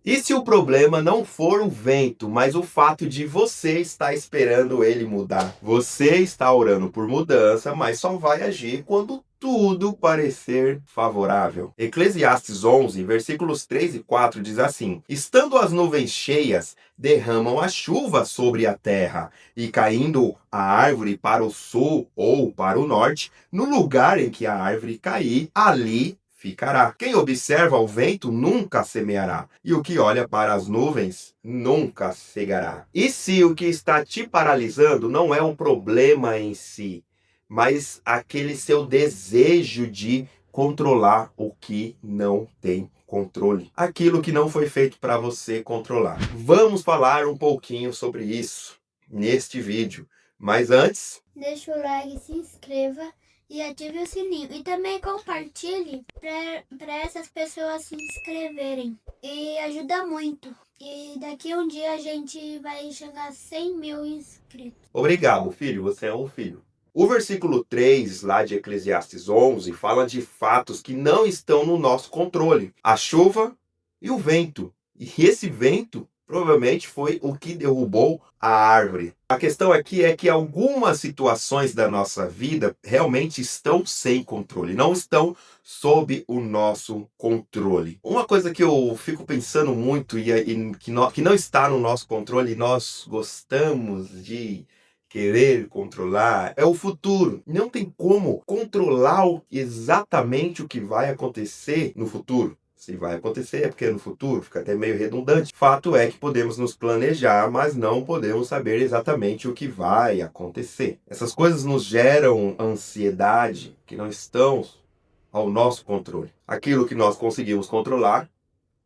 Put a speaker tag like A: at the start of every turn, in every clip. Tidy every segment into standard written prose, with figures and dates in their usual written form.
A: E se o problema não for o vento, mas o fato de você estar esperando ele mudar? Você está orando por mudança, mas só vai agir quando tudo parecer favorável. Eclesiastes 11, versículos 3 e 4 diz assim: Estando as nuvens cheias, derramam a chuva sobre a terra, e caindo a árvore para o sul ou para o norte, no lugar em que a árvore cair, ali ficará. Quem observa o vento nunca semeará, e o que olha para as nuvens nunca cegará. E se o que está te paralisando não é um problema em si, mas aquele seu desejo de controlar o que não tem controle, aquilo que não foi feito para você controlar. Vamos falar um pouquinho sobre isso neste vídeo, mas antes,
B: deixa o like, se inscreva e ative o sininho. E também compartilhe para essas pessoas se inscreverem. E ajuda muito. E daqui um dia a gente vai chegar a 100 mil inscritos.
A: obrigado, filho, você é um filho. O versículo 3, lá de Eclesiastes 11, fala de fatos que não estão no nosso controle. A chuva e o vento. E esse vento provavelmente foi o que derrubou a árvore. A questão aqui é que algumas situações da nossa vida realmente estão sem controle, não estão sob o nosso controle. Uma coisa que eu fico pensando muito que não está no nosso controle, e nós gostamos de querer controlar, é o futuro. Não tem como controlar exatamente o que vai acontecer no futuro. Se vai acontecer é porque é no futuro, fica até meio redundante. Fato é que podemos nos planejar, mas não podemos saber exatamente o que vai acontecer. Essas coisas nos geram ansiedade que não estão ao nosso controle. Aquilo que nós conseguimos controlar,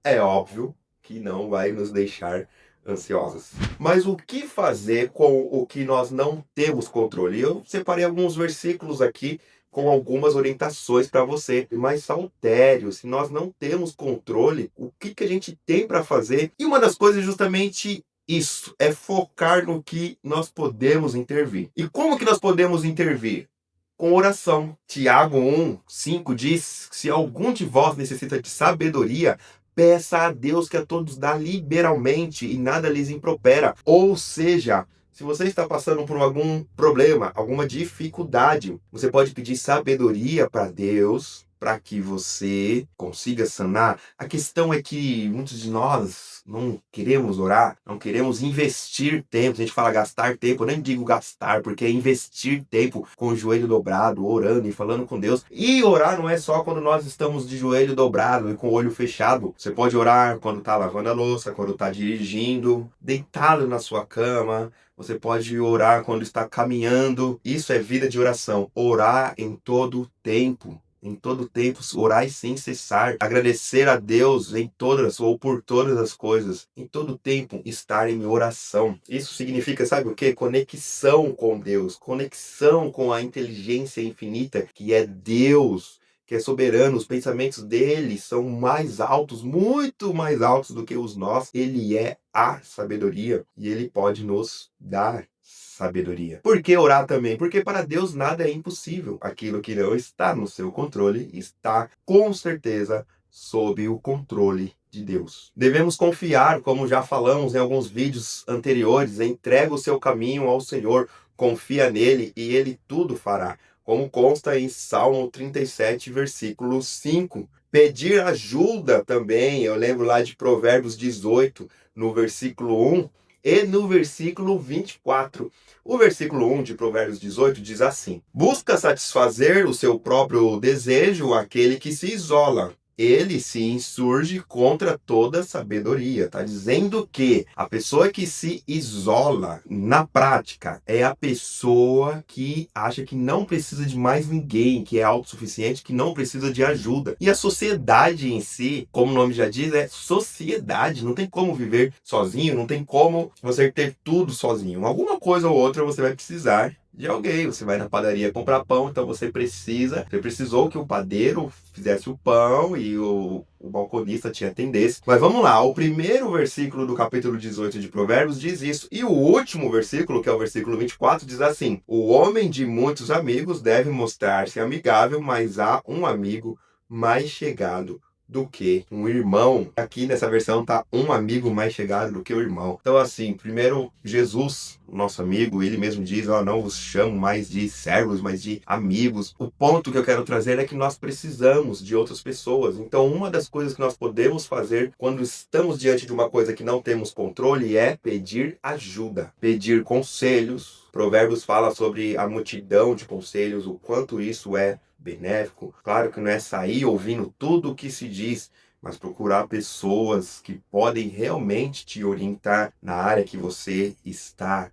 A: é óbvio que não vai nos deixar ansiosos. Mas o que fazer com o que nós não temos controle? Eu separei alguns versículos aqui com algumas orientações para você. Mas Saltério, se nós não temos controle, o que a gente tem para fazer? E uma das coisas é justamente isso, é focar no que nós podemos intervir. E como que nós podemos intervir? Com oração. Tiago 1:5 diz: se algum de vós necessita de sabedoria, peça a Deus que a todos dá liberalmente e nada lhes impropera. Ou seja, se você está passando por algum problema, alguma dificuldade, você pode pedir sabedoria para Deus, para que você consiga sanar. A questão é que muitos de nós não queremos orar, não queremos investir tempo. A gente fala gastar tempo, eu nem digo gastar, porque é investir tempo com o joelho dobrado, orando e falando com Deus. E orar não é só quando nós estamos de joelho dobrado e com o olho fechado. Você pode orar quando está lavando a louça, quando está dirigindo, deitado na sua cama. Você pode orar quando está caminhando. Isso é vida de oração. Orar em todo tempo. Em todo tempo, orai sem cessar, agradecer a Deus em todas ou por todas as coisas, em todo tempo estar em oração. Isso significa, sabe o quê? Conexão com Deus, conexão com a inteligência infinita, que é Deus, que é soberano. Os pensamentos dele são mais altos, muito mais altos do que os nossos. Ele é a sabedoria e ele pode nos dar sabedoria. Por que orar também? Porque para Deus nada é impossível. Aquilo que não está no seu controle está com certeza sob o controle de Deus. Devemos confiar, como já falamos em alguns vídeos anteriores, entrega o seu caminho ao Senhor, confia nele e ele tudo fará. Como consta em Salmo 37, versículo 5. Pedir ajuda também, eu lembro lá de Provérbios 18, no versículo 1, e no versículo 24. O versículo 1 de Provérbios 18 diz assim: busca satisfazer o seu próprio desejo aquele que se isola. Ele se insurge contra toda sabedoria. Está dizendo que a pessoa que se isola, na prática, é a pessoa que acha que não precisa de mais ninguém, que é autossuficiente, que não precisa de ajuda. E a sociedade em si, como o nome já diz, é sociedade. Não tem como viver sozinho, não tem como você ter tudo sozinho. Alguma coisa ou outra você vai precisar de alguém. Você vai na padaria comprar pão, então você precisou que o padeiro fizesse o pão e o balconista te atendesse. Mas vamos lá, o primeiro versículo do capítulo 18 de Provérbios diz isso, e o último versículo, que é o versículo 24, diz assim: o homem de muitos amigos deve mostrar-se amigável, mas há um amigo mais chegado do que um irmão. Aqui nessa versão tá um amigo mais chegado do que o irmão. Então assim, primeiro Jesus, nosso amigo, ele mesmo diz, ó, não vos chamo mais de servos, mas de amigos. O ponto que eu quero trazer é que nós precisamos de outras pessoas. Então uma das coisas que nós podemos fazer quando estamos diante de uma coisa que não temos controle é pedir ajuda, pedir conselhos. Provérbios fala sobre a multidão de conselhos, o quanto isso é benéfico. Claro que não é sair ouvindo tudo o que se diz, mas procurar pessoas que podem realmente te orientar na área que você está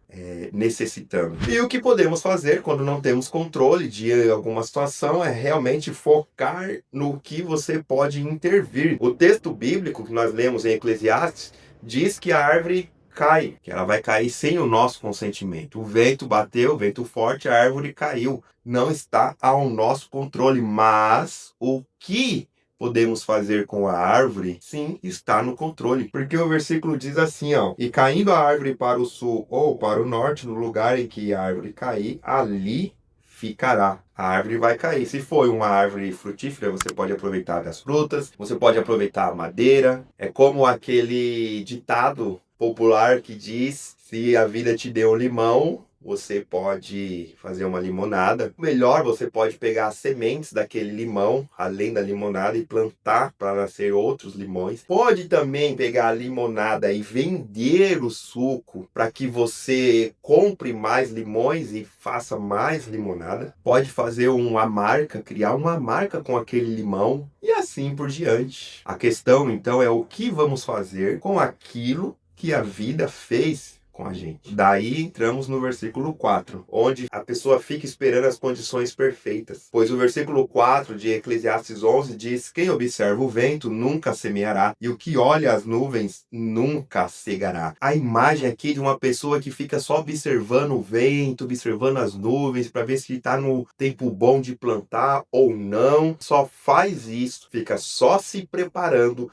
A: necessitando. E o que podemos fazer quando não temos controle de alguma situação é realmente focar no que você pode intervir. O texto bíblico que nós lemos em Eclesiastes diz que a árvore cai, que ela vai cair sem o nosso consentimento. O vento bateu, vento forte, a árvore caiu. Não está ao nosso controle, mas o que podemos fazer com a árvore, sim, está no controle. Porque o versículo diz assim, ó, e caindo a árvore para o sul ou para o norte, no lugar em que a árvore cair, ali ficará. A árvore vai cair. Se for uma árvore frutífera, você pode aproveitar das frutas, você pode aproveitar a madeira. É como aquele ditado popular que diz: se a vida te deu um limão, você pode fazer uma limonada. Melhor, você pode pegar as sementes daquele limão, além da limonada, e plantar para nascer outros limões. Pode também pegar a limonada e vender o suco para que você compre mais limões e faça mais limonada. Pode fazer uma marca, criar uma marca com aquele limão e assim por diante. A questão, então, é o que vamos fazer com aquilo que a vida fez com a gente. Daí entramos no versículo 4, onde a pessoa fica esperando as condições perfeitas. Pois o versículo 4 de Eclesiastes 11 diz: quem observa o vento nunca semeará, e o que olha as nuvens nunca cegará. A imagem aqui de uma pessoa que fica só observando o vento, observando as nuvens, para ver se está no tempo bom de plantar ou não. Só faz isso, fica só se preparando,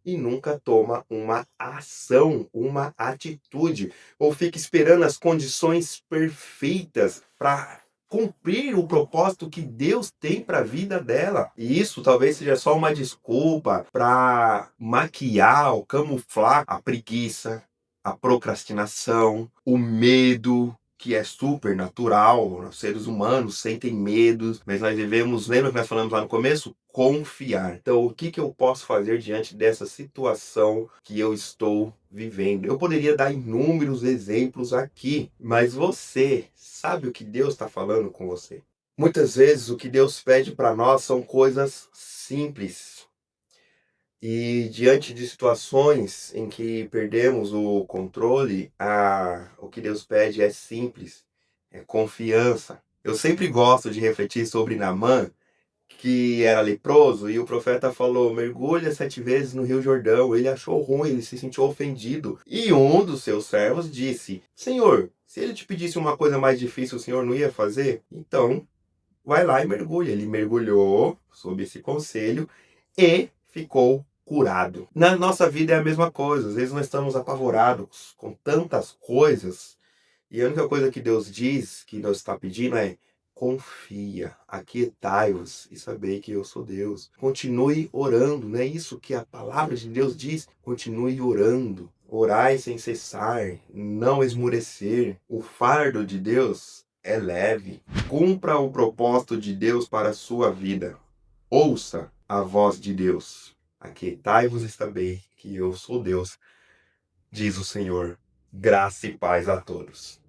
A: e nunca toma uma ação, uma atitude, ou fica esperando as condições perfeitas para cumprir o propósito que Deus tem para a vida dela. E isso talvez seja só uma desculpa para maquiar ou camuflar a preguiça, a procrastinação, o medo, que é super natural. Os seres humanos sentem medos, mas nós devemos, lembra que nós falamos lá no começo? Confiar. Então, o que eu posso fazer diante dessa situação que eu estou vivendo? Eu poderia dar inúmeros exemplos aqui, mas você sabe o que Deus está falando com você? Muitas vezes o que Deus pede para nós são coisas simples. E diante de situações em que perdemos o controle, o que Deus pede é simples, é confiança. Eu sempre gosto de refletir sobre Naamã, que era leproso, e o profeta falou: mergulha 7 vezes no Rio Jordão. Ele achou ruim, ele se sentiu ofendido. E um dos seus servos disse: Senhor, se ele te pedisse uma coisa mais difícil, o senhor não ia fazer? Então, vai lá e mergulha. Ele mergulhou sob esse conselho e ficou curado. Na nossa vida é a mesma coisa. Às vezes nós estamos apavorados com tantas coisas, e a única coisa que Deus diz, que Deus está pedindo é: confia, aquietai-vos e sabei que eu sou Deus. Continue orando, não é isso que a palavra de Deus diz? Continue orando. Orai sem cessar, não esmurecer. O fardo de Deus é leve. Cumpra o propósito de Deus para a sua vida. Ouça a voz de Deus. Aquietai-vos e sabei que eu sou Deus, diz o Senhor. Graça e paz a todos.